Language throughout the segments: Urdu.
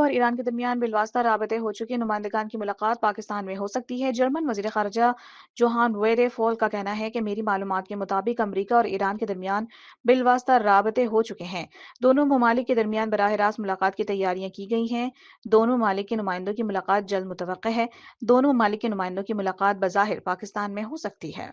اور ایران کے درمیان بالواسطہ رابطے ہو چکے نمائندگان کی ملاقات پاکستان میں ہو سکتی ہے۔ جرمن وزیر خارجہ جوہان ویڈے-فول کا کہنا ہے کہ میری معلومات کے مطابق امریکہ اور ایران کے درمیان بالواسطہ رابطے ہو چکے ہیں۔ دونوں ممالک کے درمیان براہ راست ملاقات کی تیاریاں کی گئی ہیں۔ دونوں ممالک کے نمائندوں کی ملاقات جلد متوقع ہے۔ دونوں ممالک کے نمائندوں کی ملاقات بظاہر پاکستان میں ہو سکتی ہے۔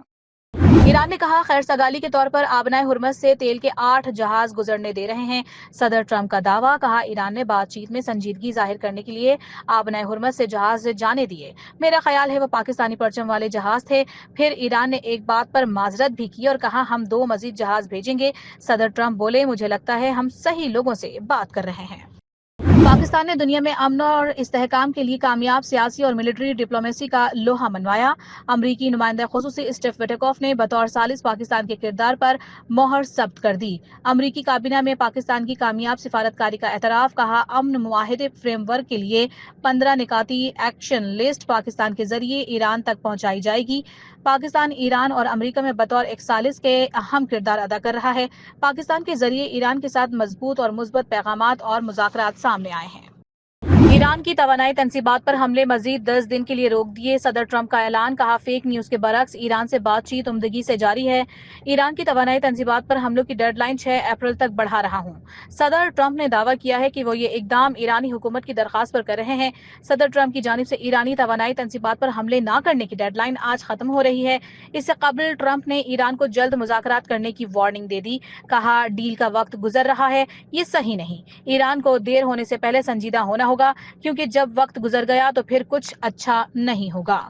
ایران نے کہا خیر سگالی کے طور پر آبنائے ہرمز سے تیل کے 8 جہاز گزرنے دے رہے ہیں۔ صدر ٹرمپ کا دعویٰ، کہا ایران نے بات چیت میں سنجیدگی ظاہر کرنے کے لیے آبنائے ہرمز سے جہاز جانے دیے۔ میرا خیال ہے وہ پاکستانی پرچم والے جہاز تھے۔ پھر ایران نے ایک بات پر معذرت بھی کی اور کہا ہم 2 مزید جہاز بھیجیں گے۔ صدر ٹرمپ بولے مجھے لگتا ہے ہم صحیح لوگوں سے بات کر رہے ہیں۔ پاکستان نے دنیا میں امن اور استحکام کے لیے کامیاب سیاسی اور ملٹری ڈپلومیسی کا لوہا منوایا۔ امریکی نمائندہ خصوصی اسٹیف وٹیکوف نے بطور ثالث پاکستان کے کردار پر مہر ثبت کر دی۔ امریکی کابینہ میں پاکستان کی کامیاب سفارتکاری کا اعتراف، کہا امن معاہدے فریم ورک کے لیے 15 نکاتی ایکشن لسٹ پاکستان کے ذریعے ایران تک پہنچائی جائے گی۔ پاکستان ایران اور امریکہ میں بطور ایک ثالث کے اہم کردار ادا کر رہا ہے۔ پاکستان کے ذریعے ایران کے ساتھ مضبوط اور مثبت پیغامات اور مذاکرات سامنے آئے ہیں۔ ایران کی توانائی تنصیبات پر حملے مزید 10 دن کے لیے روک دیے۔ صدر ٹرمپ کا اعلان، کہا فیک نیوز کے برعکس ایران سے بات چیت عمدگی سے جاری ہے۔ ایران کی توانائی تنصیبات پر حملوں کی ڈیڈ لائن 6 اپریل تک بڑھا رہا ہوں۔ صدر ٹرمپ نے دعویٰ کیا ہے کہ وہ یہ اقدام ایرانی حکومت کی درخواست پر کر رہے ہیں۔ صدر ٹرمپ کی جانب سے ایرانی توانائی تنصیبات پر حملے نہ کرنے کی ڈیڈ لائن آج ختم ہو رہی ہے۔ اس سے قبل ٹرمپ نے ایران کو جلد مذاکرات کرنے کی وارننگ دے دی۔ کہا ڈیل کا وقت گزر رہا ہے، یہ صحیح نہیں۔ ایران کو دیر ہونے سے پہلے سنجیدہ ہونا ہوگا، کیونکہ جب وقت گزر گیا تو پھر کچھ اچھا نہیں ہوگا۔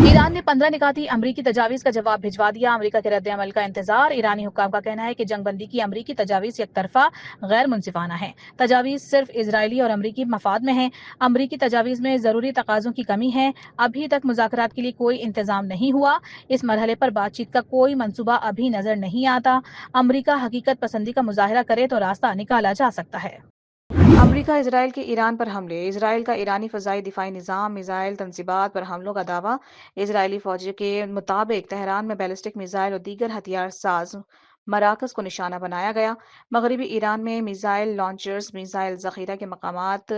ایران نے 15 نکاتی امریکی تجاویز کا جواب بھجوا دیا۔ امریکہ کے رد عمل کا انتظار۔ ایرانی حکام کا کہنا ہے کہ جنگ بندی کی امریکی تجاویز یک طرفہ غیر منصفانہ ہیں۔ تجاویز صرف اسرائیلی اور امریکی مفاد میں ہیں۔ امریکی تجاویز میں ضروری تقاضوں کی کمی ہے۔ ابھی تک مذاکرات کے لیے کوئی انتظام نہیں ہوا۔ اس مرحلے پر بات چیت کا کوئی منصوبہ ابھی نظر نہیں آتا۔ امریکہ حقیقت پسندی کا مظاہرہ کرے تو راستہ نکالا جا سکتا ہے۔ امریکہ اسرائیل کے ایران پر حملے۔ اسرائیل کا ایرانی فضائی دفاعی نظام میزائل تنصیبات پر حملوں کا دعویٰ۔ اسرائیلی فوج کے مطابق تہران میں بیلسٹک میزائل اور دیگر ہتھیار ساز مراکز کو نشانہ بنایا گیا۔ مغربی ایران میں میزائل لانچرز، میزائل ذخیرہ کے مقامات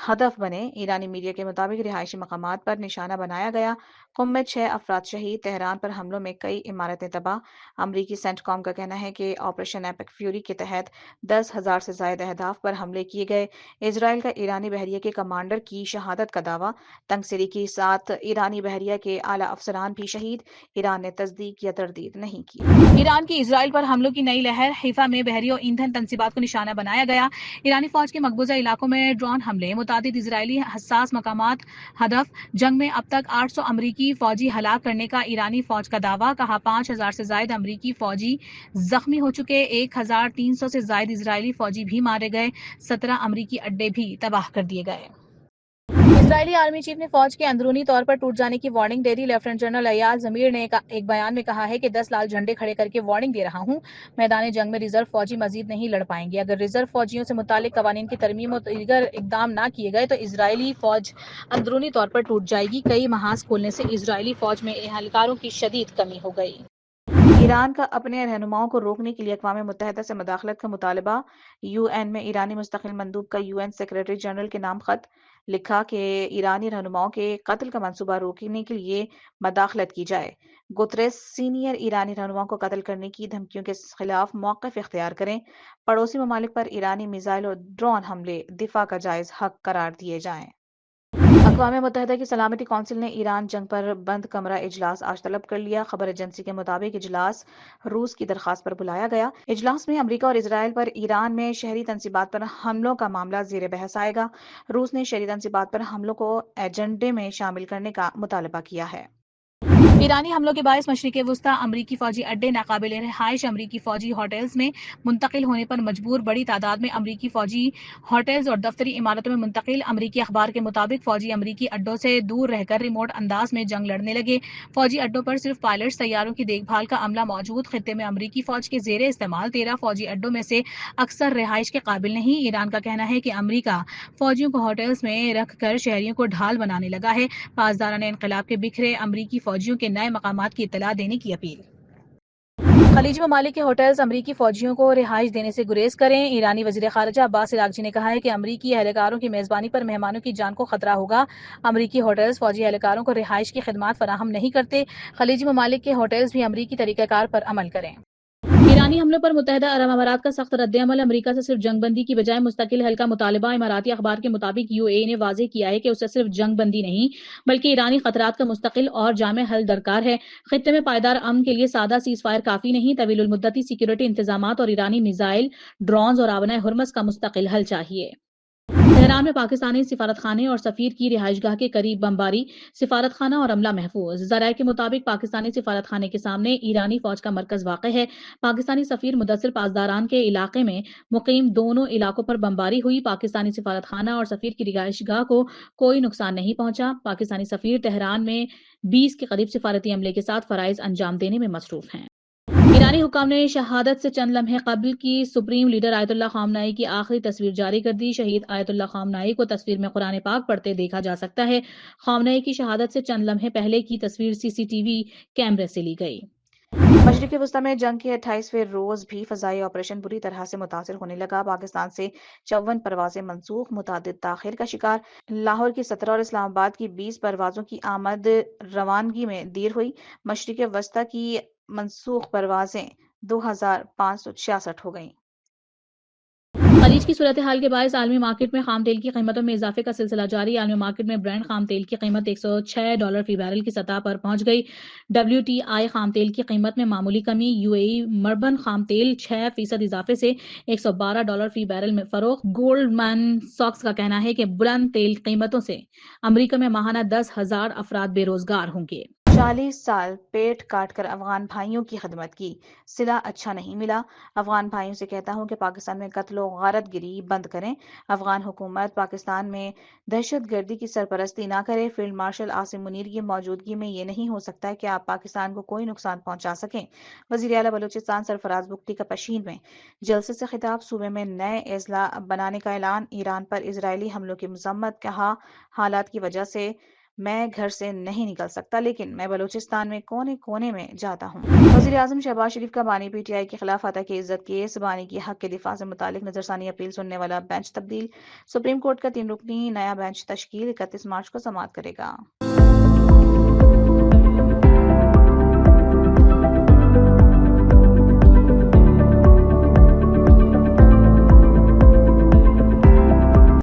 ہدف بنے۔ ایرانی میڈیا کے مطابق رہائشی مقامات پر نشانہ بنایا گیا۔ قم میں 6 افراد شہید۔ تہران پر حملوں میں کئی عمارتیں تباہ۔ امریکی سینٹ کام کا کہنا ہے کہ آپریشن ایپک فیوری کے تحت 10,000 سے زائد اہداف پر حملے کیے گئے۔ اسرائیل کا ایرانی بحریہ کے کمانڈر کی شہادت کا دعویٰ۔ تنگسری کے ساتھ ایرانی بحریہ کے اعلیٰ افسران بھی شہید۔ ایران نے تصدیق یا تردید نہیں کی۔ ایران کی اسرائیل پر حملوں کی نئی لہر۔ حیفا میں بحری و ایندھن تنصیبات کو نشانہ بنایا گیا۔ ایرانی فوج کے مقبوضہ علاقوں میں ڈرون حملے۔ متعدد اسرائیلی حساس مقامات ہدف۔ جنگ میں اب تک 800 امریکی فوجی ہلاک کرنے کا ایرانی فوج کا دعویٰ، کہا 5,000 سے زائد امریکی فوجی زخمی ہو چکے۔ 1,300 سے زائد اسرائیلی فوجی بھی مارے گئے۔ 17 امریکی اڈے بھی تباہ کر دیے گئے۔ اسرائیلی آرمی چیف نے فوج کے اندرونی طور پر ٹوٹ جانے کی وارننگ دے دی۔ لیفٹیننٹ جنرل ایال زمیر نے ایک بیان میں کہا ہے کہ 10 لال جھنڈے کھڑے کر کے وارننگ دے رہا ہوں، میدان جنگ میں ریزرو فوجی مزید نہیں لڑ پائیں گے۔ اگر ریزرو فوجیوں سے متعلق قوانین کی ترمیم و دیگر اقدام نہ کیے گئے تو اسرائیلی فوج اندرونی طور پر ٹوٹ جائے گی۔ کئی محاذ کھولنے سے اسرائیلی فوج میں اہلکاروں کی شدید کمی ہو گئی۔ ایران کا اپنے رہنماؤں کو روکنے کے لیے اقوام متحدہ سے مداخلت کا مطالبہ۔ یو این میں ایرانی مستقل مندوب کا یو این سیکریٹری جنرل کے نام خط لکھا کہ ایرانی رہنماؤں کے قتل کا منصوبہ روکنے کے لیے مداخلت کی جائے۔ گتریس سینئر ایرانی رہنماؤں کو قتل کرنے کی دھمکیوں کے خلاف موقف اختیار کریں۔ پڑوسی ممالک پر ایرانی میزائل اور ڈرون حملے دفاع کا جائز حق قرار دیے جائیں۔ اقوام متحدہ کی سلامتی کونسل نے ایران جنگ پر بند کمرہ اجلاس آج طلب کر لیا۔ خبر ایجنسی کے مطابق اجلاس روس کی درخواست پر بلایا گیا۔ اجلاس میں امریکہ اور اسرائیل پر ایران میں شہری تنصیبات پر حملوں کا معاملہ زیر بحث آئے گا۔ روس نے شہری تنصیبات پر حملوں کو ایجنڈے میں شامل کرنے کا مطالبہ کیا ہے۔ ایرانی حملوں کے باعث مشرق وسطی امریکی فوجی اڈے ناقابل رہائش امریکی فوجی ہوٹلز میں منتقل ہونے پر مجبور۔ بڑی تعداد میں امریکی فوجی ہوٹلز اور دفتری عمارتوں میں منتقل۔ امریکی اخبار کے مطابق فوجی امریکی اڈوں سے دور رہ کر ریموٹ انداز میں جنگ لڑنے لگے۔ فوجی اڈوں پر صرف پائلٹس، طیاروں کی دیکھ بھال کا عملہ موجود۔ خطے میں امریکی فوج کے زیر استعمال 13 فوجی اڈوں میں سے اکثر رہائش کے قابل نہیں۔ ایران کا کہنا ہے کہ امریکہ فوجیوں کو ہوٹلز میں رکھ کر شہریوں کو ڈھال بنانے لگا ہے۔ پاسداران انقلاب کے بکھرے امریکی فوجیوں کے نئے مقامات کی اطلاع دینے کی اپیل۔ خلیجی ممالک کے ہوٹلز امریکی فوجیوں کو رہائش دینے سے گریز کریں۔ ایرانی وزیر خارجہ عباس عراقچی نے کہا ہے کہ امریکی اہلکاروں کی میزبانی پر مہمانوں کی جان کو خطرہ ہوگا۔ امریکی ہوٹلز فوجی اہلکاروں کو رہائش کی خدمات فراہم نہیں کرتے۔ خلیجی ممالک کے ہوٹلز بھی امریکی طریقہ کار پر عمل کریں۔ ایرانی حملوں پر متحدہ عرب امارات کا سخت رد عمل۔ امریکہ سے صرف جنگ بندی کی بجائے مستقل حل کا مطالبہ۔ اماراتی اخبار کے مطابق UAE نے واضح کیا ہے کہ اسے صرف جنگ بندی نہیں بلکہ ایرانی خطرات کا مستقل اور جامع حل درکار ہے۔ خطے میں پائیدار امن کے لیے سادہ سیز فائر کافی نہیں، طویل المدتی سیکیورٹی انتظامات اور ایرانی میزائل، ڈرونز اور آبنائے ہرمز کا مستقل حل چاہیے۔ تہران میں پاکستانی سفارت خانے اور سفیر کی رہائش گاہ کے قریب بمباری، سفارت خانہ اور عملہ محفوظ۔ ذرائع کے مطابق پاکستانی سفارت خانے کے سامنے ایرانی فوج کا مرکز واقع ہے۔ پاکستانی سفیر مدثر پاسداران کے علاقے میں مقیم دونوں علاقوں پر بمباری ہوئی۔ پاکستانی سفارت خانہ اور سفیر کی رہائش گاہ کو کوئی نقصان نہیں پہنچا۔ پاکستانی سفیر تہران میں 20 کے قریب سفارتی عملے کے ساتھ فرائض انجام دینے میں مصروف ہیں۔ ایرانی حکام نے شہادت سے چند لمحے قبل کی سپریم لیڈر آیت اللہ خامنہ ای کی آخری تصویر جاری کر دی۔ شہید آیت اللہ خامنہ ای کو تصویر میں قرآن پاک پڑھتے دیکھا جا سکتا ہے۔ خامنہ ای کی شہادت سے چند لمحے پہلے کی تصویر CCTV کیمرے سے لی گئی۔ مشرق وسطی میں جنگ کے 28ویں روز بھی فضائی آپریشن بری طرح سے متاثر ہونے لگا۔ پاکستان سے 54 پروازیں منسوخ، متعدد تاخیر کا شکار۔ لاہور کی 17 اور اسلام آباد کی 20 پروازوں کی آمد روانگی میں دیر ہوئی۔ مشرق وسطی کی منسوخ پروازیں 2566 ہو گئیں۔ خلیج کی صورتحال کے باعث عالمی مارکیٹ میں خام تیل کی قیمتوں میں اضافے کا سلسلہ جاری۔ عالمی مارکیٹ میں برنٹ خام تیل کی قیمت $106 فی بیرل کی سطح پر پہنچ گئی۔ WTI خام تیل کی قیمت میں معمولی کمی۔ UAE مربن خام تیل 6% اضافے سے $112 فی بیرل میں فروخت۔ گولڈمین ساکس کا کہنا ہے کہ بلند تیل قیمتوں سے امریکہ میں ماہانہ 10,000 افراد بے روزگار ہوں گے۔ 40 سال پیٹ کاٹ کر افغان بھائیوں کی خدمت کی، صلہ اچھا نہیں ملا۔ افغان بھائیوں سے کہتا ہوں کہ پاکستان میں قتل و غارت گری بند کریں۔ افغان حکومت پاکستان میں دہشت گردی کی سرپرستی نہ کرے۔ فیلڈ مارشل عاصم منیر کی موجودگی میں یہ نہیں ہو سکتا کہ آپ پاکستان کو کوئی نقصان پہنچا سکیں۔ وزیر اعلیٰ بلوچستان سرفراز بگٹی کا پشین میں جلسے سے خطاب۔ صوبے میں نئے اضلاع بنانے کا اعلان۔ ایران پر اسرائیلی حملوں کی مذمت۔ کہا حالات کی وجہ سے میں گھر سے نہیں نکل سکتا لیکن میں بلوچستان میں کونے کونے میں جاتا ہوں۔ وزیر اعظم شہباز شریف کا بانی PTI کے خلاف فتح کی عزت کیس۔ بانی کی حق کے دفاع سے متعلق نظرثانی اپیل سننے والا بینچ تبدیل۔ سپریم کورٹ کا 3 رکنی نیا بینچ تشکیل 31 مارچ کو سماعت کرے گا۔